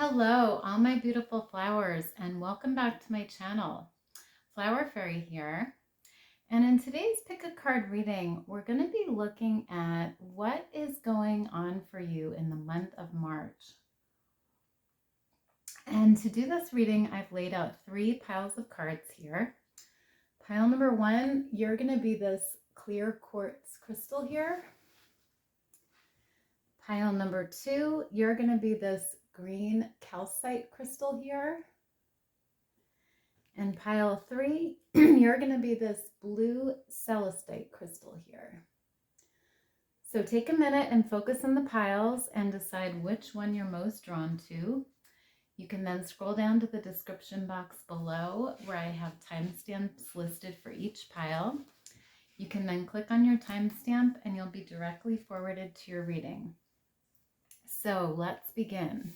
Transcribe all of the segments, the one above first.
Hello, all my beautiful flowers, and welcome back to my channel. Flower Fairy here. And in today's Pick a Card reading, we're going to be looking at what is going on for you in the month of March. And to do this reading, I've laid out 3 piles of cards here. Pile number 1, you're going to be this clear quartz crystal here. Pile number 2, you're going to be this green calcite crystal here. And pile 3, you're going to be this blue celestite crystal here. So take a minute and focus on the piles and decide which one you're most drawn to. You can then scroll down to the description box below where I have timestamps listed for each pile. You can then click on your timestamp and you'll be directly forwarded to your reading. So let's begin.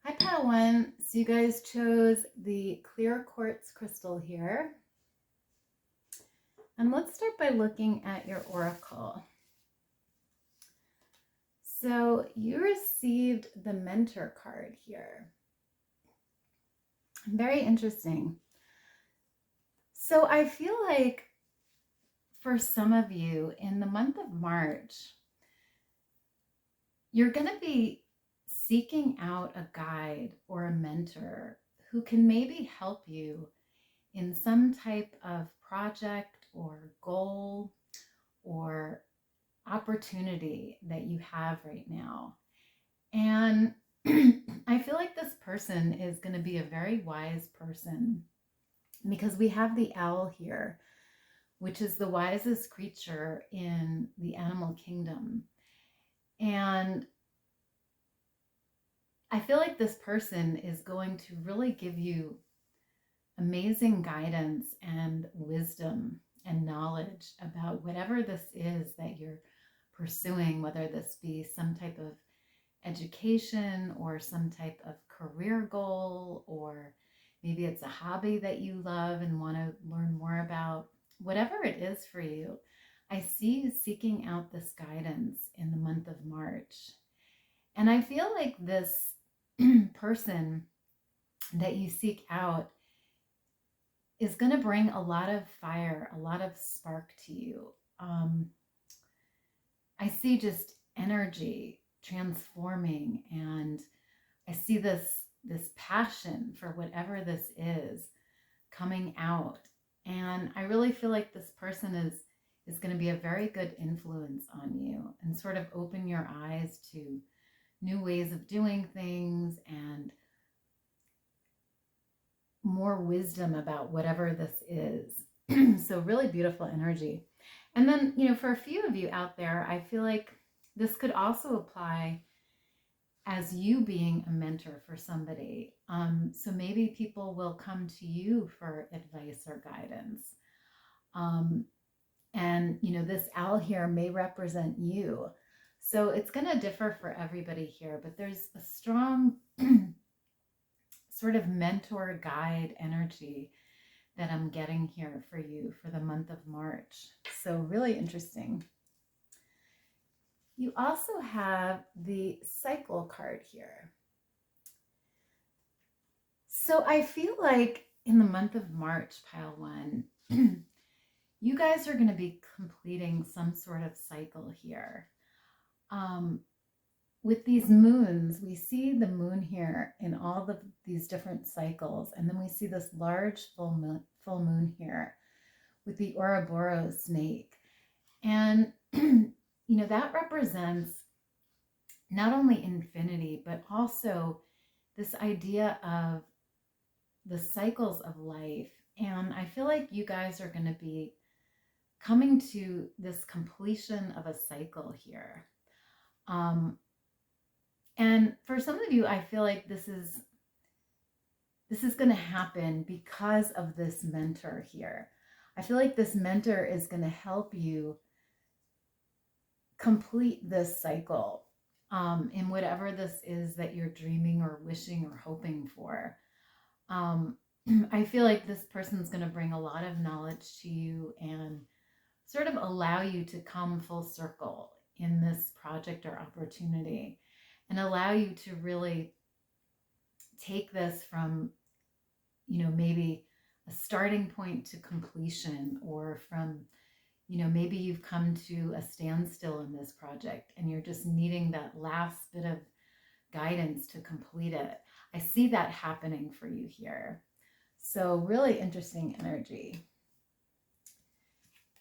Hi, pile 1. So you guys chose the clear quartz crystal here. And let's start by looking at your oracle. So you received the mentor card here. Very interesting. So I feel like for some of you in the month of March, you're going to be seeking out a guide or a mentor who can maybe help you in some type of project or goal or opportunity that you have right now. And I feel like this person is going to be a very wise person because we have the owl here, which is the wisest creature in the animal kingdom. And I feel like this person is going to really give you amazing guidance and wisdom and knowledge about whatever this is that you're pursuing, whether this be some type of education or some type of career goal, or maybe it's a hobby that you love and want to learn more about. Whatever it is for you, I see you seeking out this guidance in the month of March. And I feel like this person that you seek out is going to bring a lot of fire, a lot of spark to you. I see just energy transforming, and I see this passion for whatever this is coming out. And I really feel like this person is going to be a very good influence on you and sort of open your eyes to new ways of doing things and more wisdom about whatever this is. So really beautiful energy. And then, for a few of you out there, I feel like this could also apply as you being a mentor for somebody. So maybe people will come to you for advice or guidance. And, this owl here may represent you. So it's going to differ for everybody here, but there's a strong sort of mentor guide energy that I'm getting here for you for the month of March. So really interesting. You also have the cycle card here. So I feel like in the month of March, pile 1, you guys are going to be completing some sort of cycle here. With these moons, we see the moon here in all of these different cycles. And then we see this large full moon here with the Ouroboros snake. And, that represents not only infinity, but also this idea of the cycles of life. And I feel like you guys are going to be coming to this completion of a cycle here. And for some of you, I feel like this is going to happen because of this mentor here. I feel like this mentor is going to help you complete this cycle in whatever this is that you're dreaming or wishing or hoping for. I feel like this person's going to bring a lot of knowledge to you and sort of allow you to come full circle in this project or opportunity, and allow you to really take this from, maybe a starting point to completion, or from, maybe you've come to a standstill in this project and you're just needing that last bit of guidance to complete it. I see that happening for you here. So really interesting energy.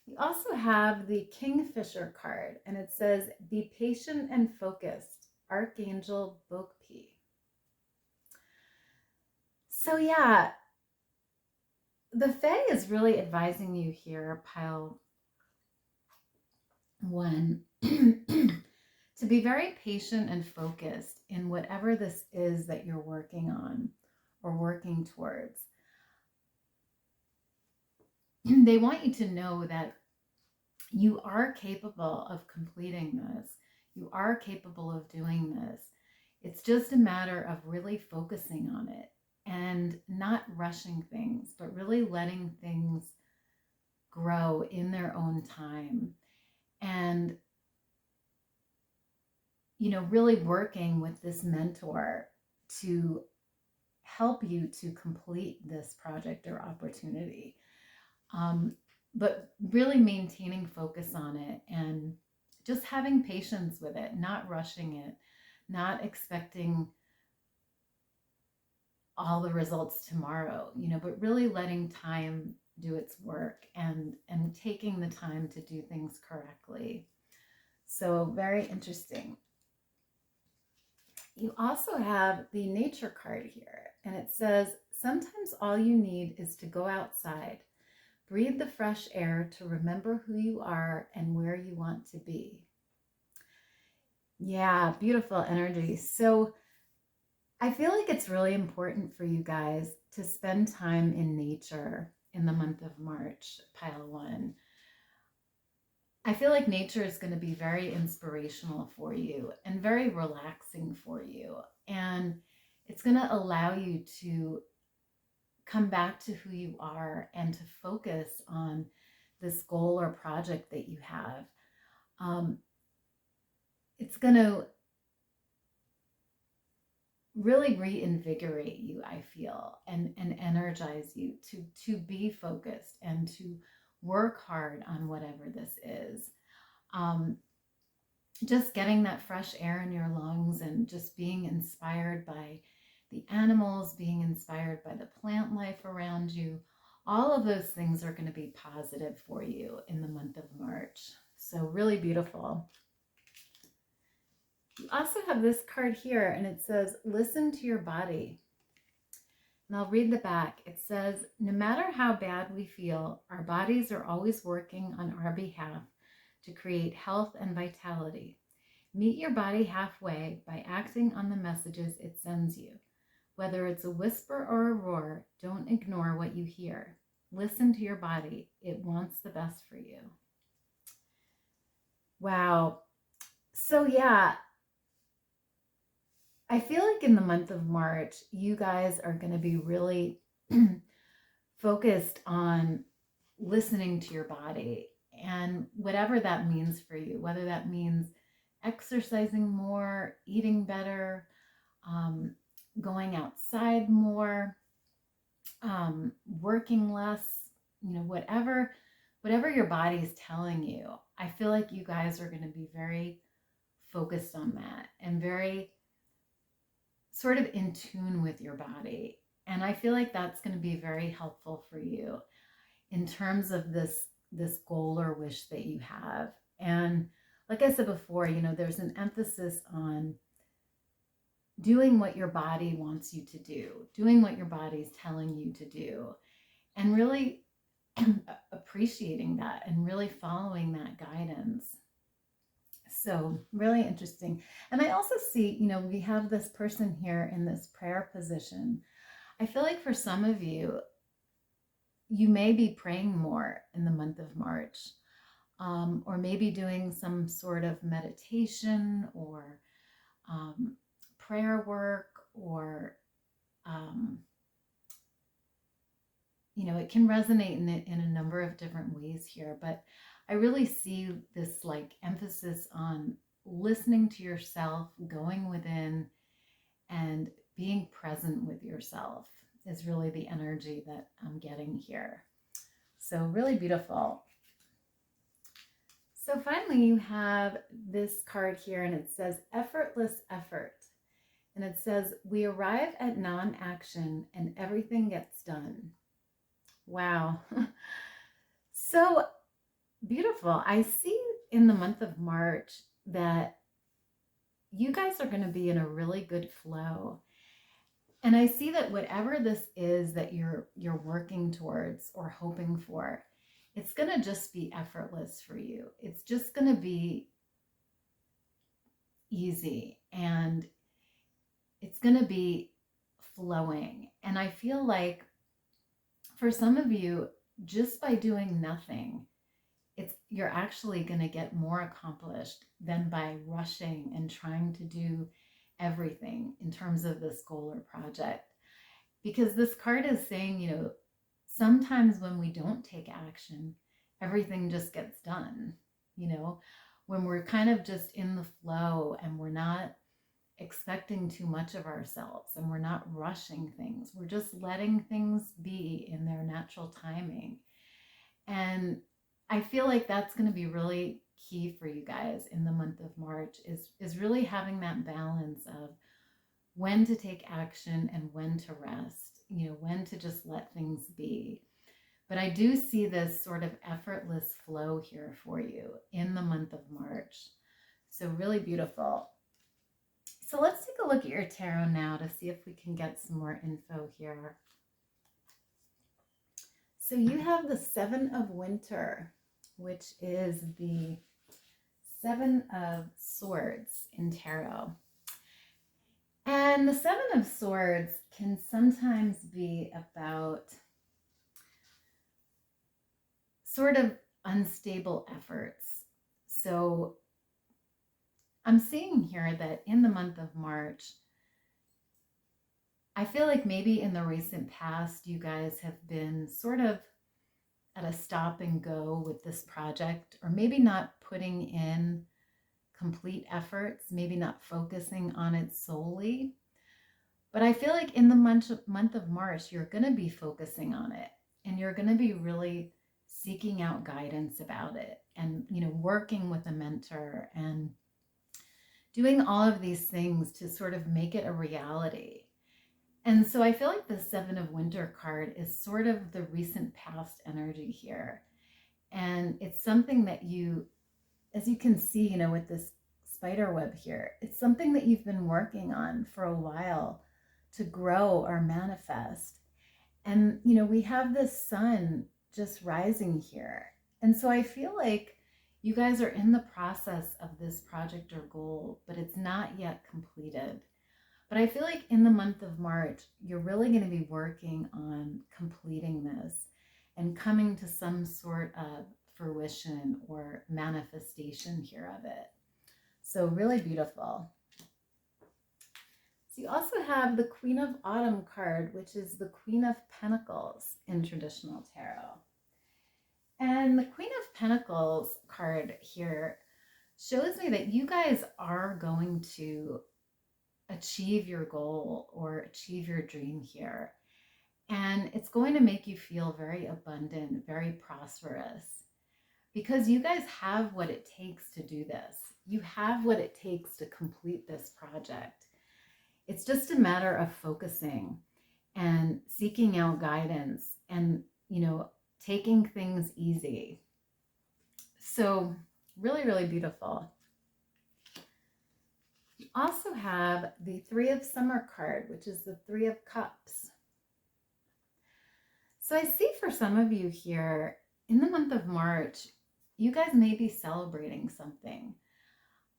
You also have the Kingfisher card, and it says, be patient and focused, Archangel Bokpi. So yeah, the Fae is really advising you here, pile one, to be very patient and focused in whatever this is that you're working on or working towards. They want you to know that you are capable of completing this. You are capable of doing this. It's just a matter of really focusing on it and not rushing things, but really letting things grow in their own time. And, really working with this mentor to help you to complete this project or opportunity. But really maintaining focus on it and just having patience with it, not rushing it, not expecting all the results tomorrow, but really letting time do its work and taking the time to do things correctly. So very interesting. You also have the nature card here, and it says, sometimes all you need is to go outside, breathe the fresh air to remember who you are and where you want to be. Yeah, beautiful energy. So I feel like it's really important for you guys to spend time in nature in the month of March, pile one. I feel like nature is going to be very inspirational for you and very relaxing for you. And it's going to allow you to come back to who you are and to focus on this goal or project that you have. It's going to really reinvigorate you, I feel, and energize you to be focused and to work hard on whatever this is. Just getting that fresh air in your lungs and just being inspired by the animals, being inspired by the plant life around you. All of those things are going to be positive for you in the month of March. So really beautiful. You also have this card here, and it says, listen to your body. And I'll read the back. It says, no matter how bad we feel, our bodies are always working on our behalf to create health and vitality. Meet your body halfway by acting on the messages it sends you. Whether it's a whisper or a roar, don't ignore what you hear. Listen to your body. It wants the best for you. Wow. So yeah, I feel like in the month of March, you guys are going to be really focused on listening to your body, and whatever that means for you, whether that means exercising more, eating better, going outside more, working less, whatever your body's telling you. I feel like you guys are going to be very focused on that and very sort of in tune with your body. And I feel like that's going to be very helpful for you in terms of this goal or wish that you have. And like I said before, there's an emphasis on doing what your body wants you to do, doing what your body's telling you to do, and really appreciating that and really following that guidance. So really interesting. And I also see, we have this person here in this prayer position. I feel like for some of you, you may be praying more in the month of March, or maybe doing some sort of meditation or prayer work, or it can resonate in a number of different ways here, but I really see this like emphasis on listening to yourself, going within, and being present with yourself is really the energy that I'm getting here. So really beautiful. So finally, you have this card here, and it says effortless effort. And it says, we arrive at non-action and everything gets done. Wow. So beautiful. I see in the month of March that you guys are going to be in a really good flow. And I see that whatever this is that you're working towards or hoping for, it's going to just be effortless for you. It's just going to be easy and it's going to be flowing. And I feel like for some of you, just by doing nothing, you're actually going to get more accomplished than by rushing and trying to do everything in terms of this goal or project. Because this card is saying, sometimes when we don't take action, everything just gets done. When we're kind of just in the flow and we're not expecting too much of ourselves and we're not rushing things, we're just letting things be in their natural timing. And I feel like that's going to be really key for you guys in the month of March is really having that balance of when to take action and when to rest, when to just let things be. But I do see this sort of effortless flow here for you in the month of March. So really beautiful. So let's take a look at your tarot now to see if we can get some more info here. So you have the Seven of Winter, which is the Seven of Swords in tarot. And the Seven of Swords can sometimes be about sort of unstable efforts. So I'm seeing here that in the month of March, I feel like maybe in the recent past, you guys have been sort of at a stop and go with this project, or maybe not putting in complete efforts, maybe not focusing on it solely. But I feel like in the month of March, you're going to be focusing on it and you're going to be really seeking out guidance about it and, working with a mentor and doing all of these things to sort of make it a reality. And so I feel like the Seven of Winter card is sort of the recent past energy here. And it's something that you, as you can see, with this spider web here, it's something that you've been working on for a while to grow or manifest. And, we have this sun just rising here. And so I feel like you guys are in the process of this project or goal, but it's not yet completed. But I feel like in the month of March, you're really going to be working on completing this and coming to some sort of fruition or manifestation here of it. So really beautiful. So you also have the Queen of Autumn card, which is the Queen of Pentacles in traditional tarot. And the Queen of Pentacles card here shows me that you guys are going to achieve your goal or achieve your dream here. And it's going to make you feel very abundant, very prosperous, because you guys have what it takes to do this. You have what it takes to complete this project. It's just a matter of focusing and seeking out guidance and, taking things easy. So really, really beautiful. You also have the Three of Summer card, which is the Three of Cups. So I see for some of you here in the month of March, you guys may be celebrating something.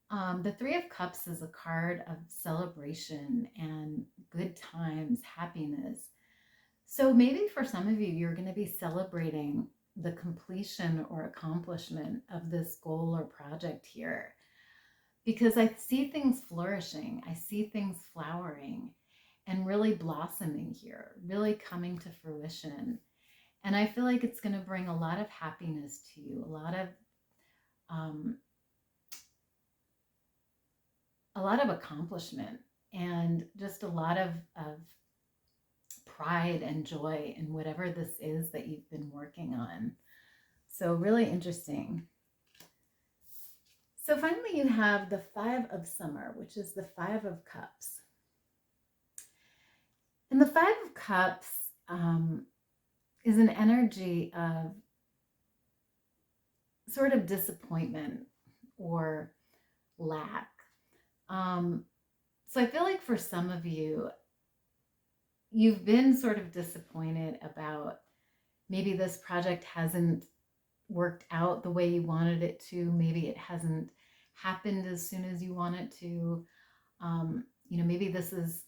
The Three of Cups is a card of celebration and good times, happiness. So maybe for some of you, you're going to be celebrating the completion or accomplishment of this goal or project here. Because I see things flourishing, I see things flowering and really blossoming here, really coming to fruition. And I feel like it's going to bring a lot of happiness to you, um, a lot of accomplishment, and just a lot of pride and joy in whatever this is that you've been working on. So really interesting. So finally you have the Five of Summer, which is the Five of Cups. And the Five of Cups is an energy of sort of disappointment or lack. So I feel like for some of you, you've been sort of disappointed about maybe this project hasn't worked out the way you wanted it to. Maybe it hasn't happened as soon as you want it to. Maybe this is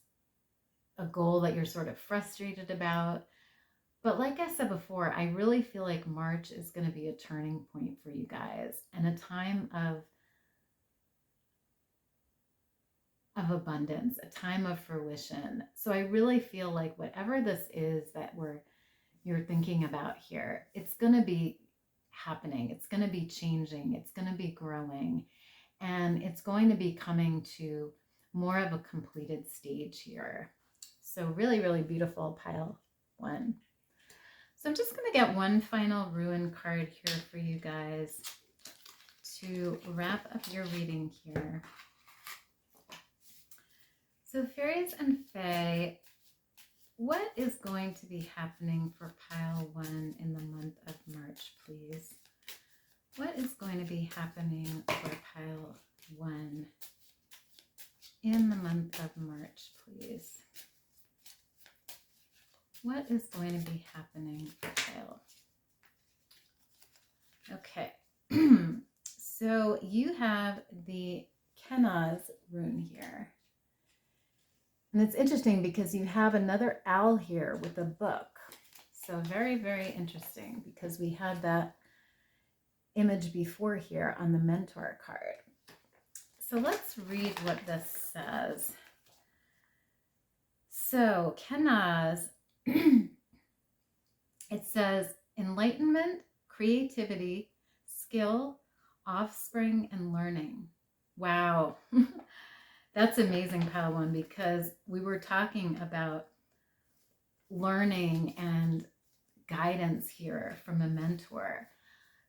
a goal that you're sort of frustrated about. But like I said before, I really feel like March is going to be a turning point for you guys, and a time of abundance, a time of fruition. So I really feel like whatever this is that you're thinking about here, it's going to be happening. It's going to be changing. It's going to be growing, and it's going to be coming to more of a completed stage here. So really, really beautiful, pile one. So I'm just going to get one final ruin card here for you guys to wrap up your reading here. So fairies and fae, what is going to be happening for pile one in the month of March, please? What is going to be happening for pile one in the month of March, please? What is going to be happening for pile? Okay. So you have the Kenaz rune here. And it's interesting because you have another owl here with a book. So very, very interesting, because we had that image before here on the mentor card. So let's read what this says. So Kenaz, it says enlightenment, creativity, skill, offspring, and learning. Wow. That's amazing, pile one, because we were talking about learning and guidance here from a mentor.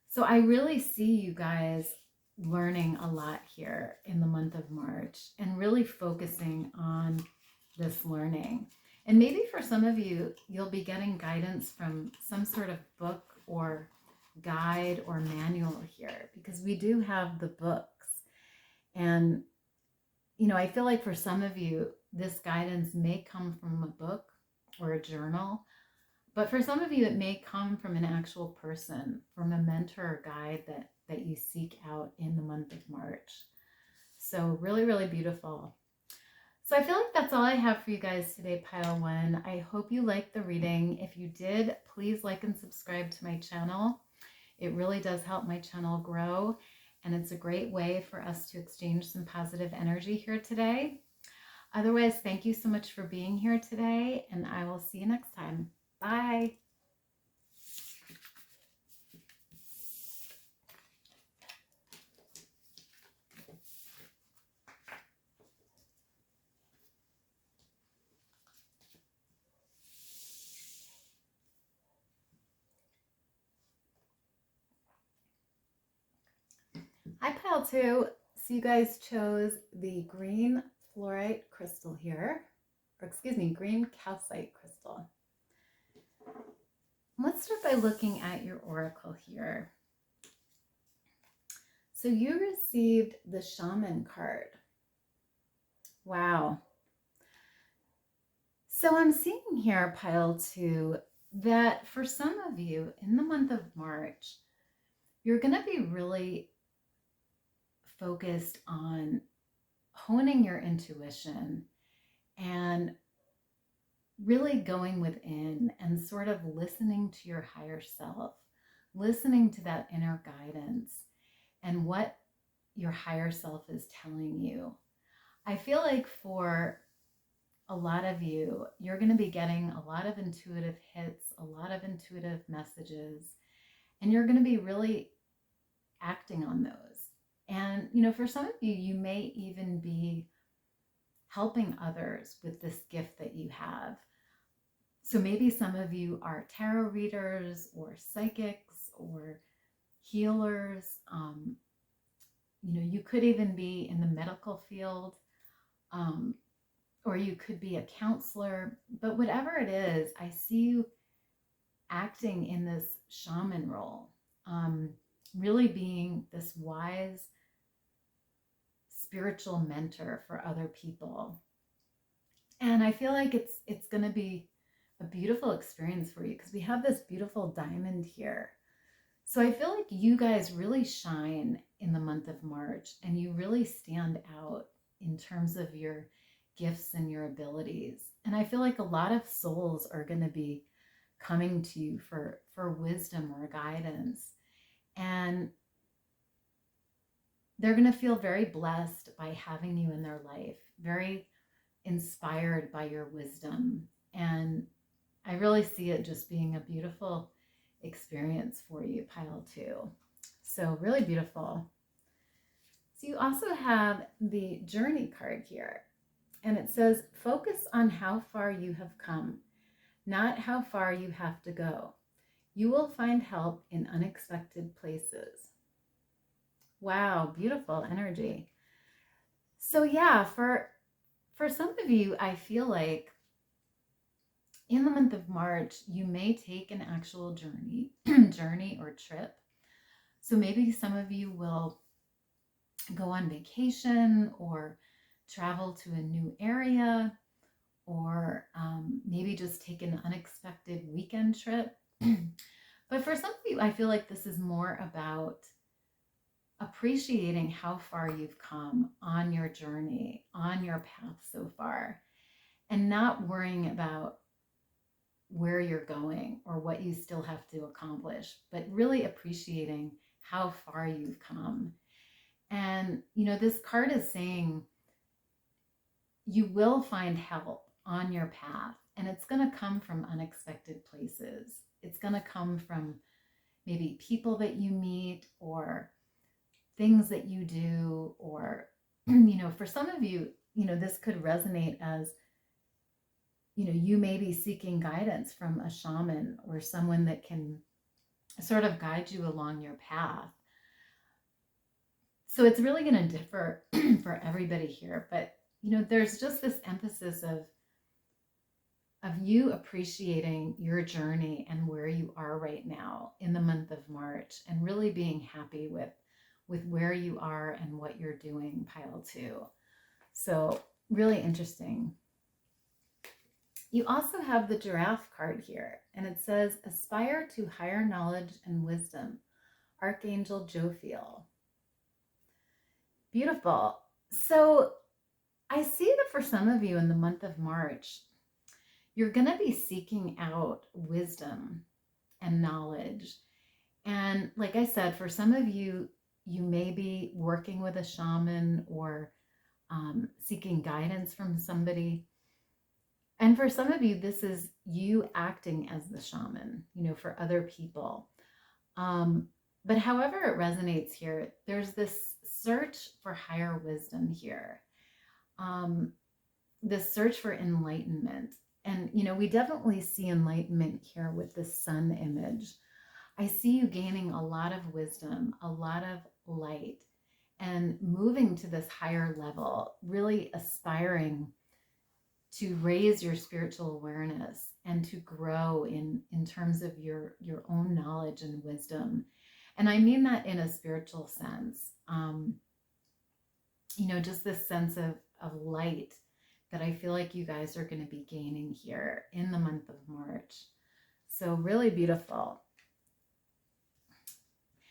So I really see you guys learning a lot here in the month of March and really focusing on this learning. And maybe for some of you, you'll be getting guidance from some sort of book or guide or manual here, because we do have the books. And I feel like for some of you, this guidance may come from a book or a journal, but for some of you, it may come from an actual person, from a mentor or guide that you seek out in the month of March. So really, really beautiful. So I feel like that's all I have for you guys today, pile one. I hope you liked the reading. If you did, please like and subscribe to my channel. It really does help my channel grow. And it's a great way for us to exchange some positive energy here today. Otherwise, thank you so much for being here today, and I will see you next time. Bye. Hi, pile two. So you guys chose the green fluorite crystal here, or excuse me, green calcite crystal. Let's start by looking at your oracle here. So you received the shaman card. Wow. So I'm seeing here, pile two, that for some of you in the month of March, you're going to be really focused on honing your intuition and really going within and sort of listening to your higher self, listening to that inner guidance and what your higher self is telling you. I feel like for a lot of you, you're going to be getting a lot of intuitive hits, a lot of intuitive messages, and you're going to be really acting on those. And, for some of you, you may even be helping others with this gift that you have. So maybe some of you are tarot readers or psychics or healers. You could even be in the medical field, or you could be a counselor. But whatever it is, I see you acting in this shaman role, really being this wise spiritual mentor for other people. And I feel like it's going to be a beautiful experience for you because we have this beautiful diamond here. So I feel like you guys really shine in the month of March, and you really stand out in terms of your gifts and your abilities. And I feel like a lot of souls are going to be coming to you for wisdom or guidance. And they're going to feel very blessed by having you in their life, very inspired by your wisdom. And I really see it just being a beautiful experience for you, pile 2. So really beautiful. So you also have the journey card here, and it says, focus on how far you have come, not how far you have to go. You will find help in unexpected places. Wow, beautiful energy. So yeah, for some of you, I feel like in the month of March, you may take an actual journey or trip. So maybe some of you will go on vacation or travel to a new area, or maybe just take an unexpected weekend trip. But for some of you, I feel like this is more about appreciating how far you've come on your journey, on your path so far, and not worrying about where you're going or what you still have to accomplish, but really appreciating how far you've come. And, this card is saying you will find help on your path, and it's going to come from unexpected places. It's going to come from maybe people that you meet or things that you do, or, for some of you, this could resonate as, you may be seeking guidance from a shaman or someone that can sort of guide you along your path. So it's really going to differ for everybody here. But, there's just this emphasis of you appreciating your journey and where you are right now in the month of March, and really being happy with where you are and what you're doing, pile 2. So really interesting. You also have the giraffe card here, and it says, aspire to higher knowledge and wisdom, Archangel Jophiel. Beautiful. So I see that for some of you in the month of March, you're going to be seeking out wisdom and knowledge. And like I said, for some of you, you may be working with a shaman or seeking guidance from somebody. And for some of you, this is you acting as the shaman, for other people. But however it resonates here, there's this search for higher wisdom here, this search for enlightenment. And, we definitely see enlightenment here with this sun image. I see you gaining a lot of wisdom, a lot of light, and moving to this higher level, really aspiring to raise your spiritual awareness and to grow in terms of your own knowledge and wisdom. And I mean that in a spiritual sense, just this sense of light that I feel like you guys are going to be gaining here in the month of March. So really beautiful.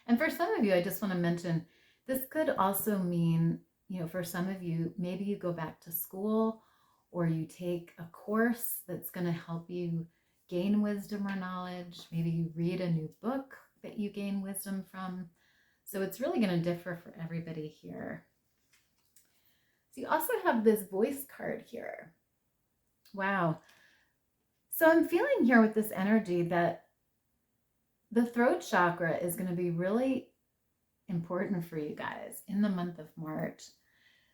And for some of you, I just want to mention, this could also mean, for some of you, maybe you go back to school, or you take a course that's going to help you gain wisdom or knowledge. Maybe you read a new book that you gain wisdom from. So it's really going to differ for everybody here. So you also have this voice card here. Wow. So I'm feeling here with this energy that the throat chakra is going to be really important for you guys in the month of March.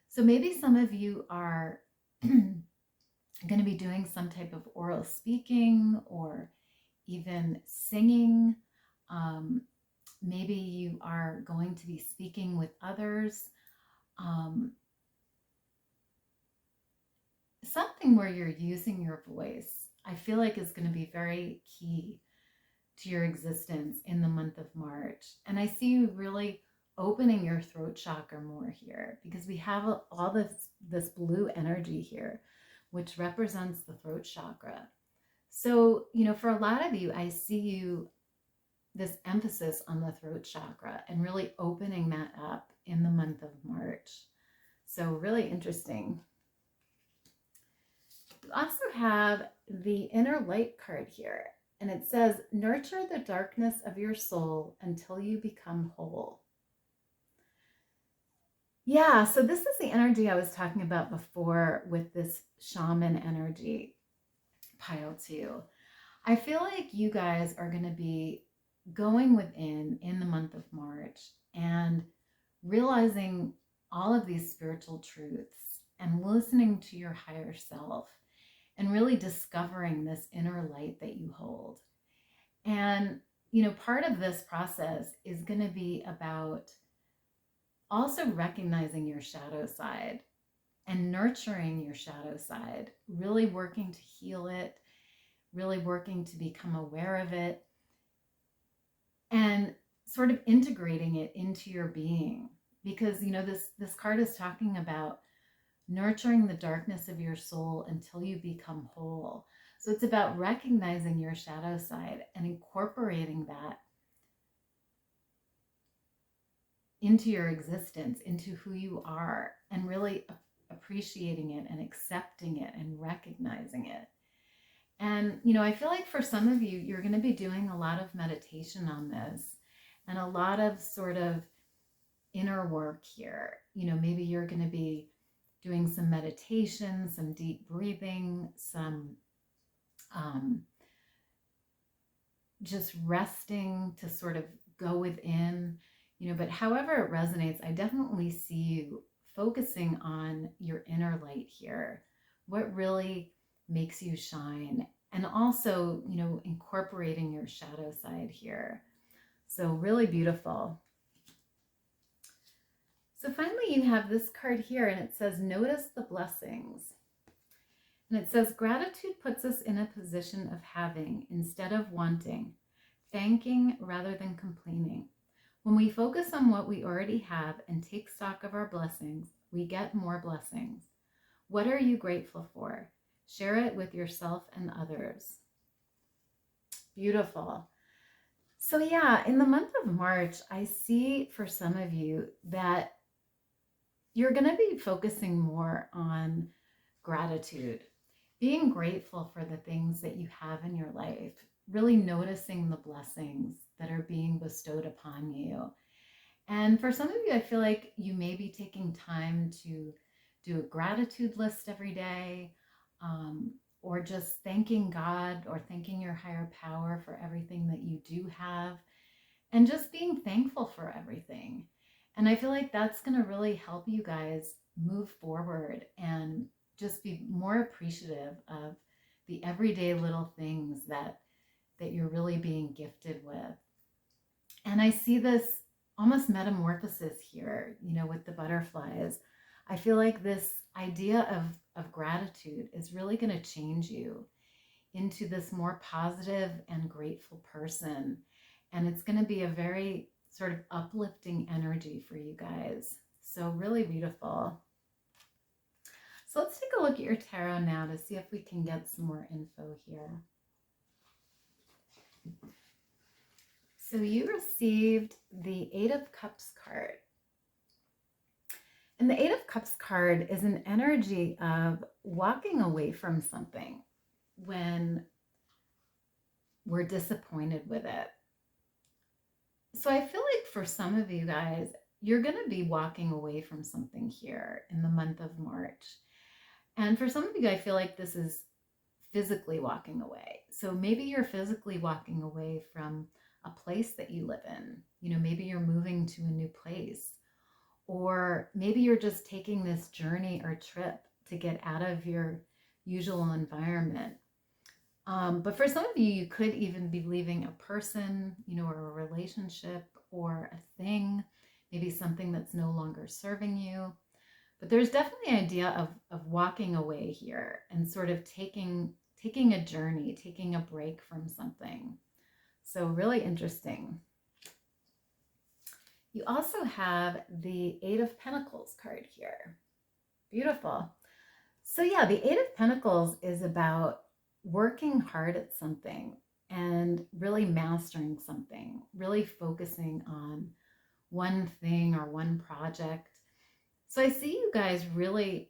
So maybe some of you are going to be doing some type of oral speaking or even singing. Maybe you are going to be speaking with others. Something where you're using your voice, I feel like is going to be very key to your existence in the month of March. And I see you really opening your throat chakra more here because we have all this blue energy here, which represents the throat chakra. So, for a lot of you, I see you this emphasis on the throat chakra and really opening that up in the month of March. So really interesting. We also have the inner light card here, and it says, nurture the darkness of your soul until you become whole. Yeah, so this is the energy I was talking about before with this shaman energy, pile 2. I feel like you guys are going to be going within in the month of March and realizing all of these spiritual truths and listening to your higher self and really discovering this inner light that you hold. And, part of this process is going to be about also recognizing your shadow side and nurturing your shadow side, really working to heal it, really working to become aware of it, and sort of integrating it into your being. Because, this card is talking about nurturing the darkness of your soul until you become whole. So it's about recognizing your shadow side and incorporating that into your existence, into who you are, and really appreciating it and accepting it and recognizing it. And, I feel like for some of you, you're going to be doing a lot of meditation on this and a lot of sort of inner work here. Maybe you're going to be doing some meditation, some deep breathing, some just resting to sort of go within, but however it resonates, I definitely see you focusing on your inner light here, what really makes you shine, and also, incorporating your shadow side here. So really beautiful. So finally, you have this card here, and it says, notice the blessings. And it says, gratitude puts us in a position of having instead of wanting, thanking rather than complaining. When we focus on what we already have and take stock of our blessings, we get more blessings. What are you grateful for? Share it with yourself and others. Beautiful. So yeah, in the month of March, I see for some of you that you're going to be focusing more on gratitude, being grateful for the things that you have in your life, really noticing the blessings that are being bestowed upon you. And for some of you, I feel like you may be taking time to do a gratitude list every day, or just thanking God or thanking your higher power for everything that you do have, and just being thankful for everything. And I feel like that's going to really help you guys move forward and just be more appreciative of the everyday little things that you're really being gifted with. And I see this almost metamorphosis here, with the butterflies. I feel like this idea of gratitude is really going to change you into this more positive and grateful person. And it's going to be a very sort of uplifting energy for you guys. So really beautiful. So let's take a look at your tarot now to see if we can get some more info here. So you received the 8 of Cups card. And the 8 of Cups card is an energy of walking away from something when we're disappointed with it. So I feel like for some of you guys, you're going to be walking away from something here in the month of March. And for some of you, I feel like this is physically walking away. So maybe you're physically walking away from a place that you live in. Maybe you're moving to a new place, or maybe you're just taking this journey or trip to get out of your usual environment. But for some of you, you could even be leaving a person, or a relationship or a thing, maybe something that's no longer serving you. But there's definitely an idea of walking away here and sort of taking a journey, taking a break from something. So really interesting. You also have the Eight of Pentacles card here. Beautiful. So yeah, the Eight of Pentacles is about working hard at something and really mastering something, really focusing on one thing or one project. So I see you guys really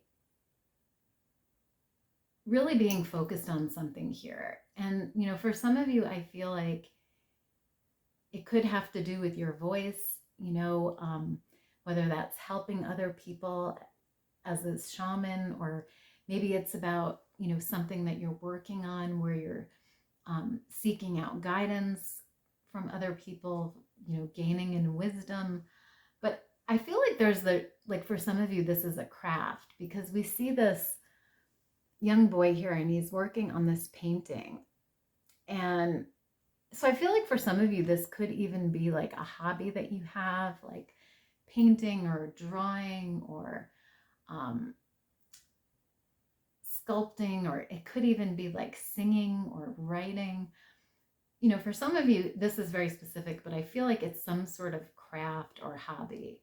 being focused on something here. And, for some of you, I feel like it could have to do with your voice, whether that's helping other people as a shaman, or maybe it's about, something that you're working on where you're seeking out guidance from other people, gaining in wisdom. But I feel like there's for some of you, this is a craft, because we see this young boy here and he's working on this painting. And so I feel like for some of you, this could even be like a hobby that you have, like painting or drawing or sculpting, or it could even be like singing or writing. For some of you, this is very specific, but I feel like it's some sort of craft or hobby.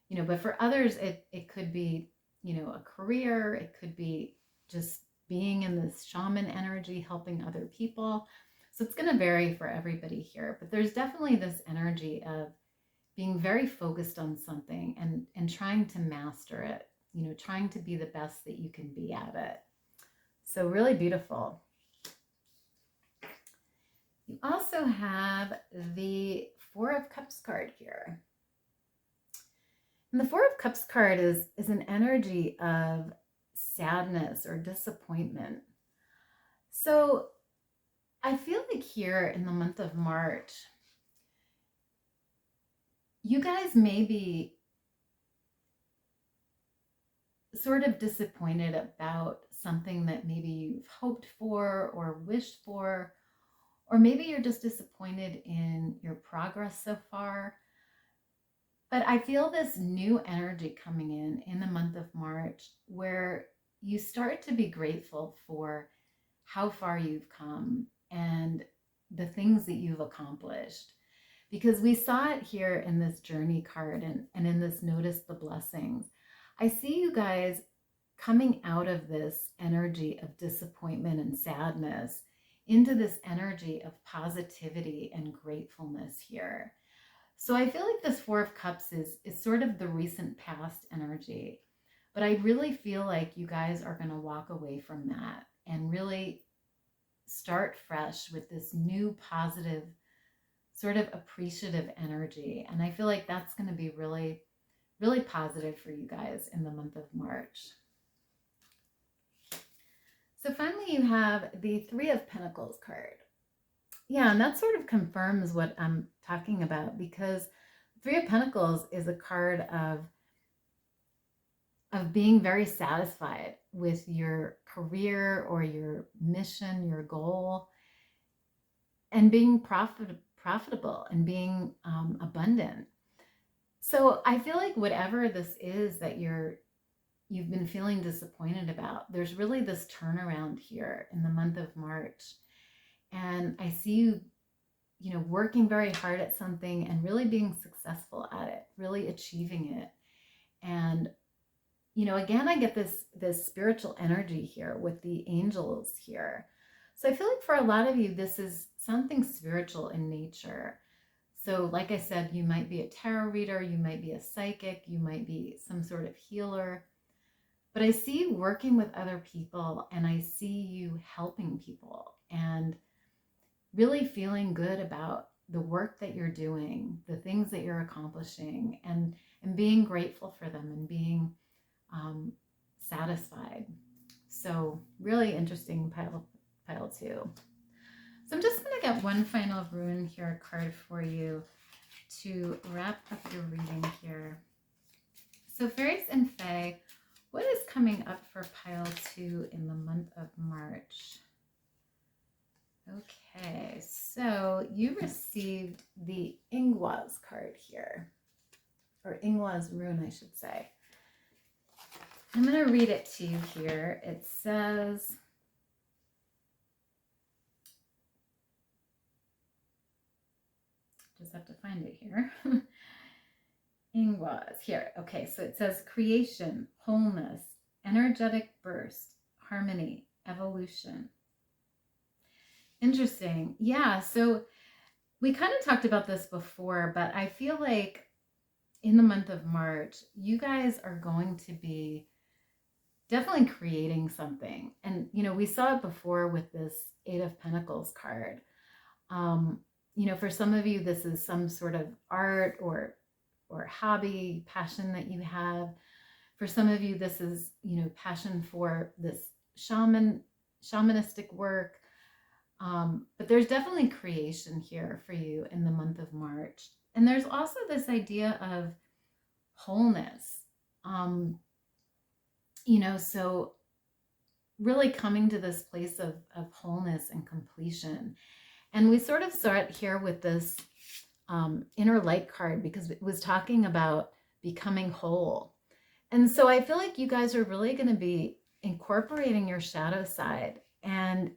But for others, it could be, a career. It could be just being in this shaman energy, helping other people. So it's going to vary for everybody here, but there's definitely this energy of being very focused on something and trying to master it, trying to be the best that you can be at it. So really beautiful. You also have the Four of Cups card here. And the Four of Cups card is an energy of sadness or disappointment. So I feel like here in the month of March, you guys may be sort of disappointed about something that maybe you've hoped for or wished for, or maybe you're just disappointed in your progress so far. But I feel this new energy coming in the month of March, where you start to be grateful for how far you've come and the things that you've accomplished. Because we saw it here in this journey card and in this notice the blessings. I see you guys coming out of this energy of disappointment and sadness into this energy of positivity and gratefulness here. So I feel like this Four of Cups is sort of the recent past energy, but I really feel like you guys are going to walk away from that and really start fresh with this new positive, sort of appreciative energy. And I feel like that's going to be really, really positive for you guys in the month of March. So finally, you have the Three of Pentacles card. Yeah, and that sort of confirms what I'm talking about, because Three of Pentacles is a card of being very satisfied with your career or your mission, your goal, and being profitable and being abundant. So I feel like whatever this is that you've been feeling disappointed about, there's really this turnaround here in the month of March. And I see you, working very hard at something and really being successful at it, really achieving it. And, again, I get this spiritual energy here with the angels here. So I feel like for a lot of you, this is something spiritual in nature. So like I said, you might be a tarot reader, you might be a psychic, you might be some sort of healer. But I see you working with other people, and I see you helping people and really feeling good about the work that you're doing, the things that you're accomplishing, and being grateful for them and being satisfied. So really interesting pile 2. So I'm just going to get one final rune here card for you to wrap up your reading here. So fairies and fae, what is coming up for pile 2 in the month of March? Okay, so you received the Ingwaz card here, or Ingwaz rune, I should say. I'm going to read it to you here. It says, just have to find it here. Ingwaz, here. Okay, so it says creation, wholeness, energetic burst, harmony, evolution. Interesting. Yeah, so we kind of talked about this before, but I feel like in the month of March, you guys are going to be definitely creating something. And, you know, we saw it before with this 8 of Pentacles card. You know, for some of you, this is some sort of art or hobby, passion that you have. For some of you, this is, you know, passion for this shamanistic work. But there's definitely creation here for you in the month of March. And there's also this idea of wholeness. You know, so really coming to this place of wholeness and completion. And we sort of start here with this inner light card because it was talking about becoming whole. And so I feel like you guys are really going to be incorporating your shadow side and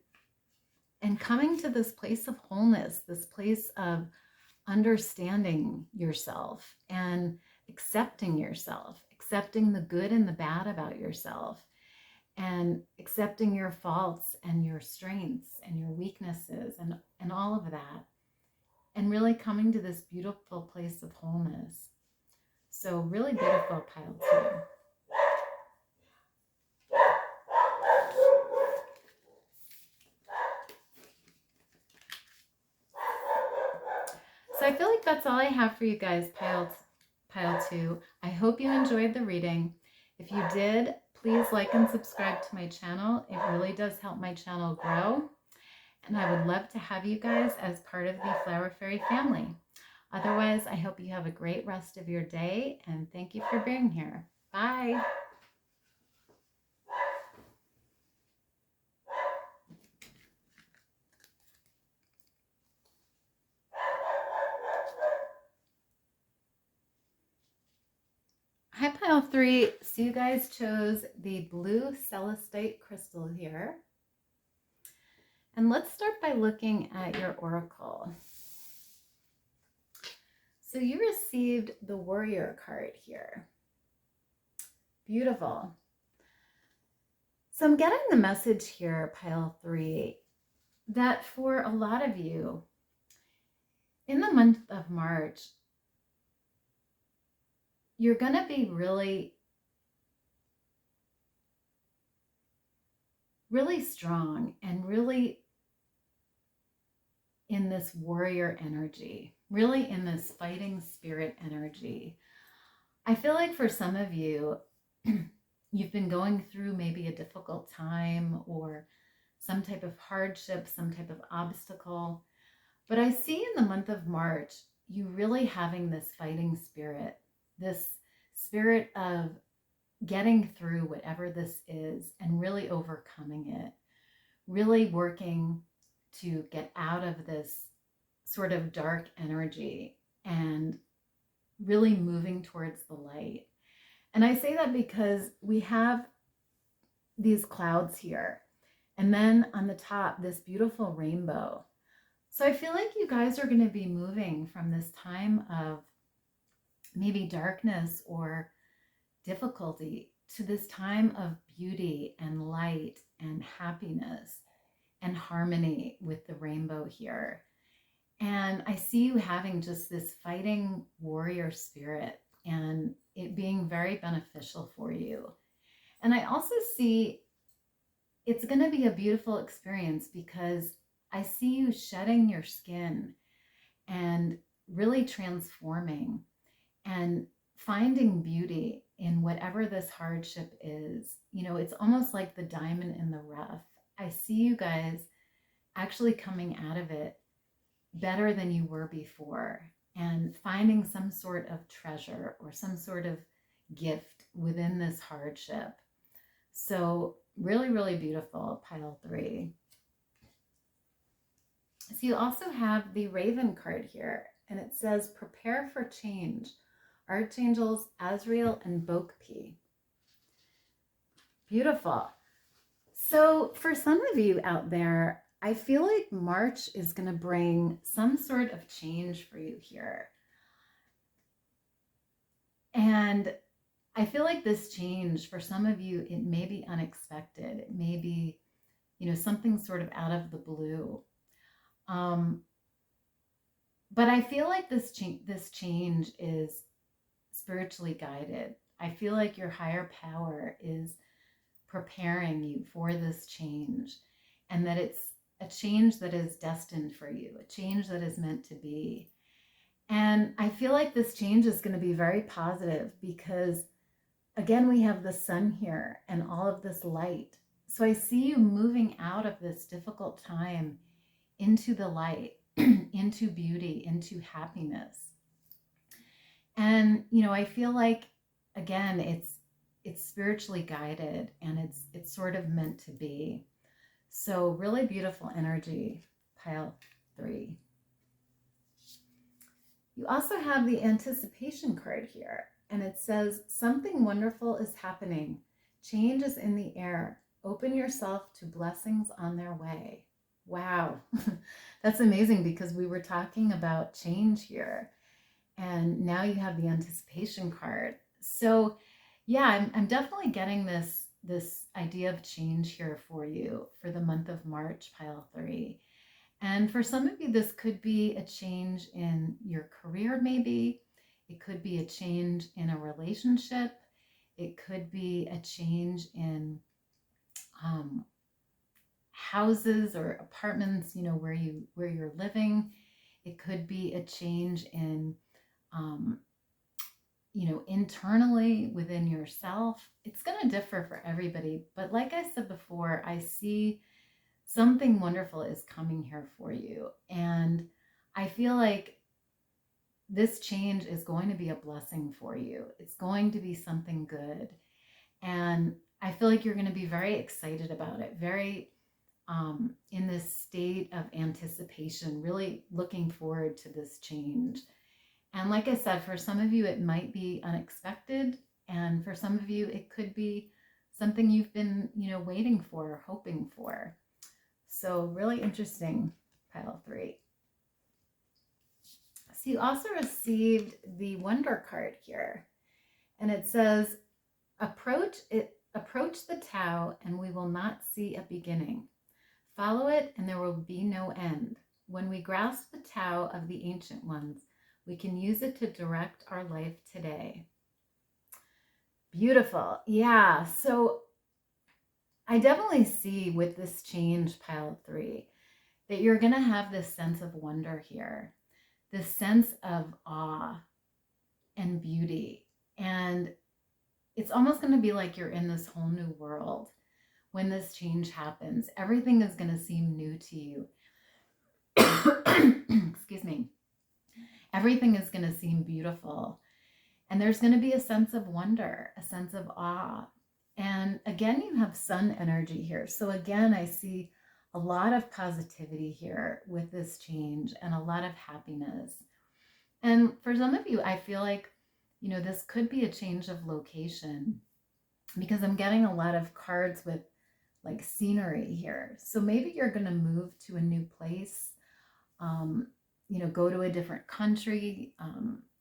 coming to this place of wholeness, this place of understanding yourself and accepting yourself, accepting the good and the bad about yourself, and accepting your faults and your strengths and your weaknesses and all of that, and really coming to this beautiful place of wholeness. So really beautiful, pile 2. So I feel like that's all I have for you guys, pile 2. I hope you enjoyed the reading. If you did, please like and subscribe to my channel. It really does help my channel grow. And I would love to have you guys as part of the Flower Fairy family. Otherwise, I hope you have a great rest of your day, and thank you for being here. Bye. Hi, pile 3. So you guys chose the blue Celestite crystal here. And let's start by looking at your oracle. So you received the warrior card here. Beautiful. So I'm getting the message here, pile 3, that for a lot of you, in the month of March, you're going to be really strong and really in this warrior energy, really in this fighting spirit energy. I feel like for some of you, you've been going through maybe a difficult time or some type of hardship, some type of obstacle. But I see in the month of March, you really having this fighting spirit, this spirit of getting through whatever this is and really overcoming it, really working to get out of this sort of dark energy and really moving towards the light. And I say that because we have these clouds here, and then on the top, this beautiful rainbow. So I feel like you guys are going to be moving from this time of maybe darkness or difficulty to this time of beauty and light and happiness and harmony with the rainbow here. And I see you having just this fighting warrior spirit and it being very beneficial for you. And I also see it's going to be a beautiful experience because I see you shedding your skin and really transforming and finding beauty in whatever this hardship is. You know, it's almost like the diamond in the rough. I see you guys actually coming out of it better than you were before, and finding some sort of treasure or some sort of gift within this hardship. So really, really beautiful, pile 3. So you also have the Raven card here, and it says, prepare for change. Archangels Azrael and Bokpi. Beautiful. So for some of you out there, I feel like March is going to bring some sort of change for you here. And I feel like this change, for some of you, it may be unexpected. It may be, something sort of out of the blue. But I feel like this change is spiritually guided. I feel like your higher power is preparing you for this change, and that it's a change that is destined for you, a change that is meant to be. And I feel like this change is going to be very positive because, again, we have the sun here and all of this light. So I see you moving out of this difficult time into the light, into beauty, into happiness. And, I feel like, again, it's spiritually guided, and it's sort of meant to be. So really beautiful energy, pile 3. You also have the anticipation card here, and it says, something wonderful is happening. Change is in the air. Open yourself to blessings on their way. Wow, that's amazing, because we were talking about change here, and now you have the anticipation card. So yeah, I'm definitely getting this idea of change here for you for the month of March, pile 3. And for some of you, this could be a change in your career, maybe. It could be a change in a relationship. It could be a change in houses or apartments, where you're living. It could be a change in internally within yourself. It's going to differ for everybody. But like I said before, I see something wonderful is coming here for you. And I feel like this change is going to be a blessing for you. It's going to be something good. And I feel like you're going to be very excited about it, very in this state of anticipation, really looking forward to this change. And like I said, for some of you, it might be unexpected. And for some of you, it could be something you've been, waiting for, hoping for. So really interesting, pile 3. So you also received the Wonder card here. And it says, approach the Tao and we will not see a beginning. Follow it and there will be no end. When we grasp the Tao of the ancient ones, we can use it to direct our life today. Beautiful. Yeah. So I definitely see with this change, pile 3, that you're going to have this sense of wonder here, this sense of awe and beauty. And it's almost going to be like you're in this whole new world. When this change happens, everything is going to seem new to you. Excuse me. Everything is going to seem beautiful. And there's going to be a sense of wonder, a sense of awe. And again, you have sun energy here. So again, I see a lot of positivity here with this change and a lot of happiness. And for some of you, I feel like, this could be a change of location, because I'm getting a lot of cards with like scenery here. So maybe you're going to move to a new place, go to a different country,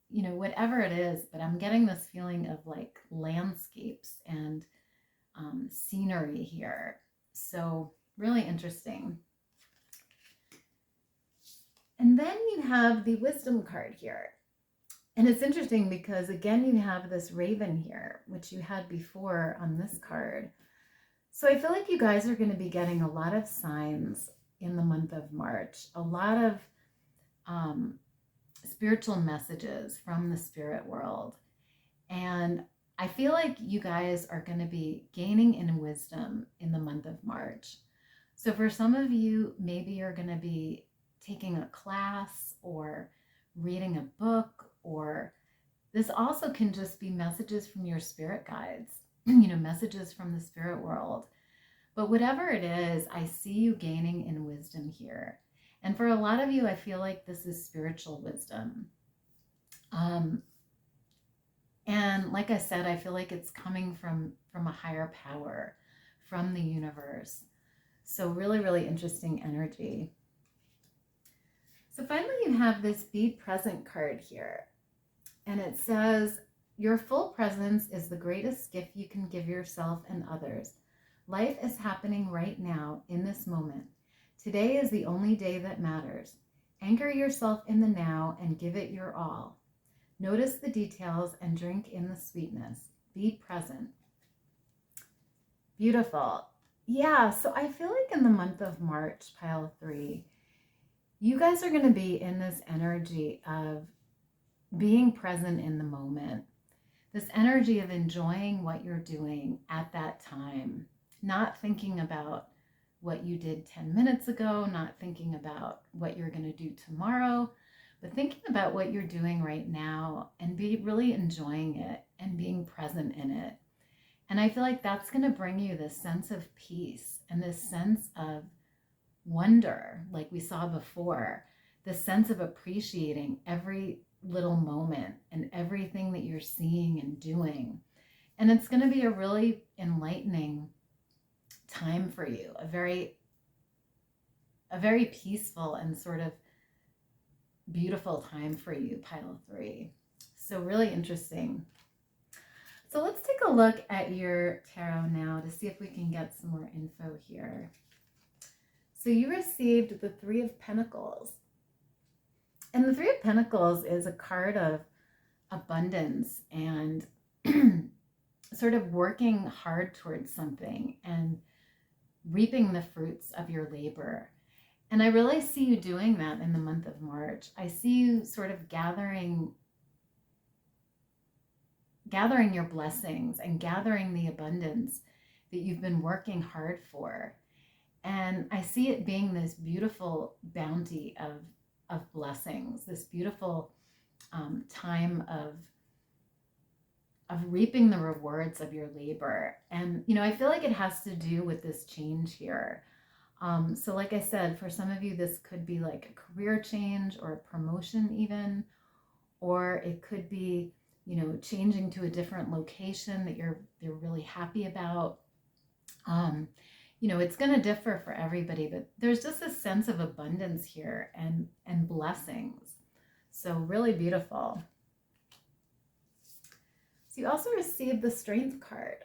whatever it is. But I'm getting this feeling of like landscapes and scenery here. So really interesting. And then you have the Wisdom card here. And it's interesting because, again, you have this raven here, which you had before on this card. So I feel like you guys are going to be getting a lot of signs in the month of March, a lot of spiritual messages from the spirit world. And I feel like you guys are going to be gaining in wisdom in the month of March. So for some of you, maybe you're going to be taking a class or reading a book, or this also can just be messages from your spirit guides, messages from the spirit world. But whatever it is, I see you gaining in wisdom here. And for a lot of you, I feel like this is spiritual wisdom. And like I said, I feel like it's coming from a higher power, from the universe. So really, really interesting energy. So finally, you have this Be Present card here. And it says, your full presence is the greatest gift you can give yourself and others. Life is happening right now in this moment. Today is the only day that matters. Anchor yourself in the now and give it your all. Notice the details and drink in the sweetness. Be present. Beautiful. Yeah, so I feel like in the month of March, pile 3, you guys are going to be in this energy of being present in the moment. This energy of enjoying what you're doing at that time. Not thinking about what you did 10 minutes ago, not thinking about what you're going to do tomorrow, but thinking about what you're doing right now and be really enjoying it and being present in it. And I feel like that's going to bring you this sense of peace and this sense of wonder, like we saw before, the sense of appreciating every little moment and everything that you're seeing and doing. And it's going to be a really enlightening time for you, a very peaceful and sort of beautiful time for you, pile 3. So really interesting. So let's take a look at your tarot now to see if we can get some more info here. So you received the 3 of Pentacles. And the 3 of Pentacles is a card of abundance and sort of working hard towards something and reaping the fruits of your labor. And I really see you doing that in the month of March. I see you sort of gathering your blessings and gathering the abundance that you've been working hard for. And I see it being this beautiful bounty of blessings, this beautiful time of reaping the rewards of your labor. And, I feel like it has to do with this change here. So like I said, for some of you, this could be like a career change or a promotion even, or it could be, changing to a different location that you're really happy about. It's going to differ for everybody, but there's just a sense of abundance here and blessings. So really beautiful. So you also received the Strength card.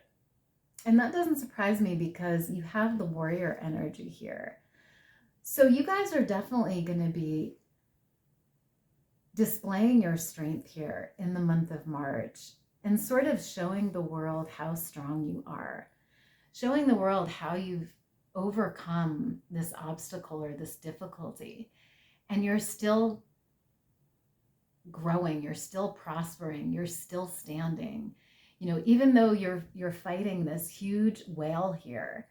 And that doesn't surprise me because you have the warrior energy here. So you guys are definitely going to be displaying your strength here in the month of March and sort of showing the world how strong you are, showing the world how you've overcome this obstacle or this difficulty, and you're still growing, you're still prospering, you're still standing. Even though you're fighting this huge whale here,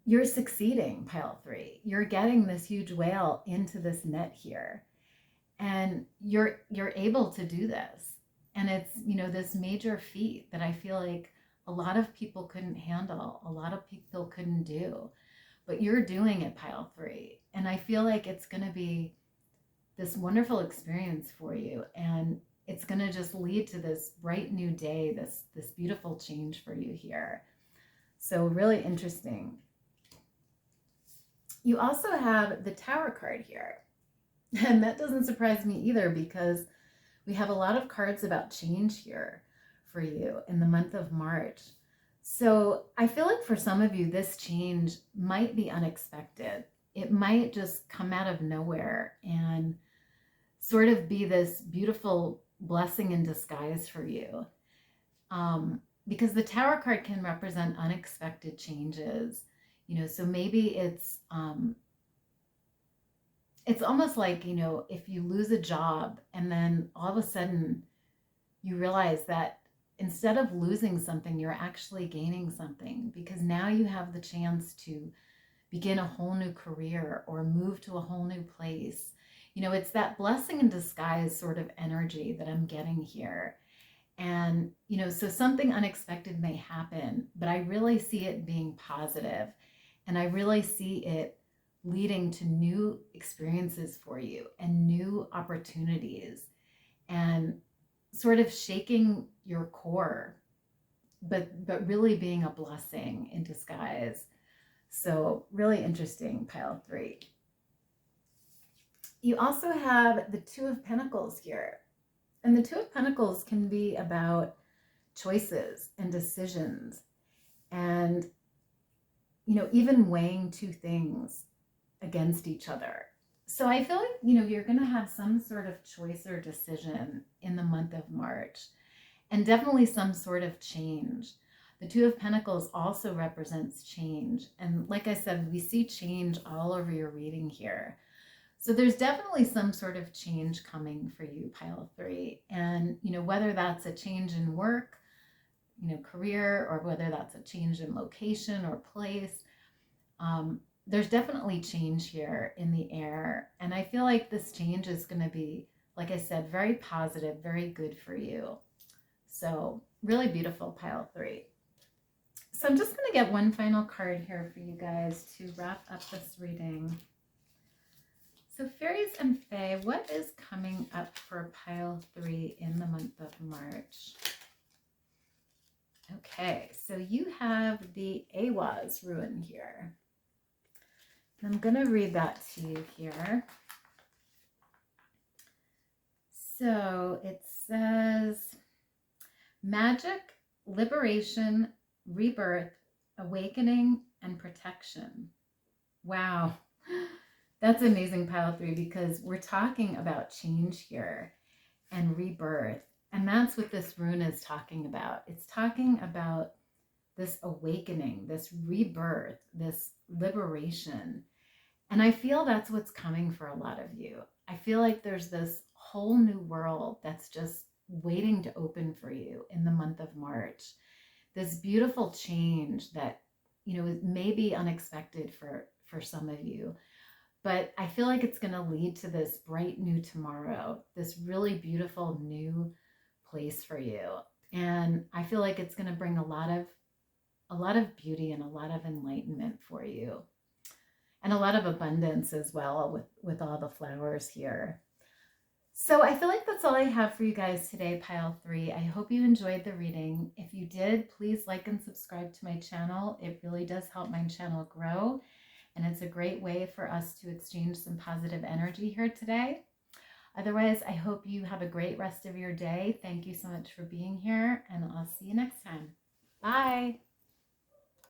you're succeeding, pile 3. You're getting this huge whale into this net here. And you're able to do this. And it's, this major feat that I feel like a lot of people couldn't handle, a lot of people couldn't do. But you're doing it, pile 3. And I feel like it's going to be this wonderful experience for you. And it's going to just lead to this bright new day, this beautiful change for you here. So really interesting. You also have the Tower card here. And that doesn't surprise me either because we have a lot of cards about change here for you in the month of March. So I feel like for some of you, this change might be unexpected. It might just come out of nowhere and sort of be this beautiful blessing in disguise for you. Because the Tower card can represent unexpected changes, so maybe it's almost like, if you lose a job and then all of a sudden you realize that instead of losing something, you're actually gaining something because now you have the chance to begin a whole new career or move to a whole new place. It's that blessing in disguise sort of energy that I'm getting here. And, so something unexpected may happen, but I really see it being positive, and I really see it leading to new experiences for you and new opportunities and sort of shaking your core, but really being a blessing in disguise. So really interesting, pile 3. You also have the Two of Pentacles here. And the Two of Pentacles can be about choices and decisions and, even weighing two things against each other. So I feel like, you're going to have some sort of choice or decision in the month of March, and definitely some sort of change. The Two of Pentacles also represents change. And like I said, we see change all over your reading here. So there's definitely some sort of change coming for you, pile 3. And, whether that's a change in work, career, or whether that's a change in location or place, there's definitely change here in the air. And I feel like this change is going to be, like I said, very positive, very good for you. So really beautiful, pile 3. So I'm just going to get one final card here for you guys to wrap up this reading. So fairies and fae, what is coming up for pile 3 in the month of March? Okay, so you have the Awaz ruin here. And I'm going to read that to you here. So it says, magic, liberation, rebirth, awakening, and protection. Wow. That's amazing, pile 3, because we're talking about change here and rebirth. And that's what this rune is talking about. It's talking about this awakening, this rebirth, this liberation. And I feel that's what's coming for a lot of you. I feel like there's this whole new world that's just waiting to open for you in the month of March. This beautiful change that, may be unexpected for some of you. But I feel like it's going to lead to this bright new tomorrow, this really beautiful new place for you. And I feel like it's going to bring a lot of beauty and a lot of enlightenment for you. And a lot of abundance as well with all the flowers here. So I feel like that's all I have for you guys today, pile 3. I hope you enjoyed the reading. If you did, please like and subscribe to my channel. It really does help my channel grow. And it's a great way for us to exchange some positive energy here today. Otherwise, I hope you have a great rest of your day. Thank you so much for being here, and I'll see you next time. Bye.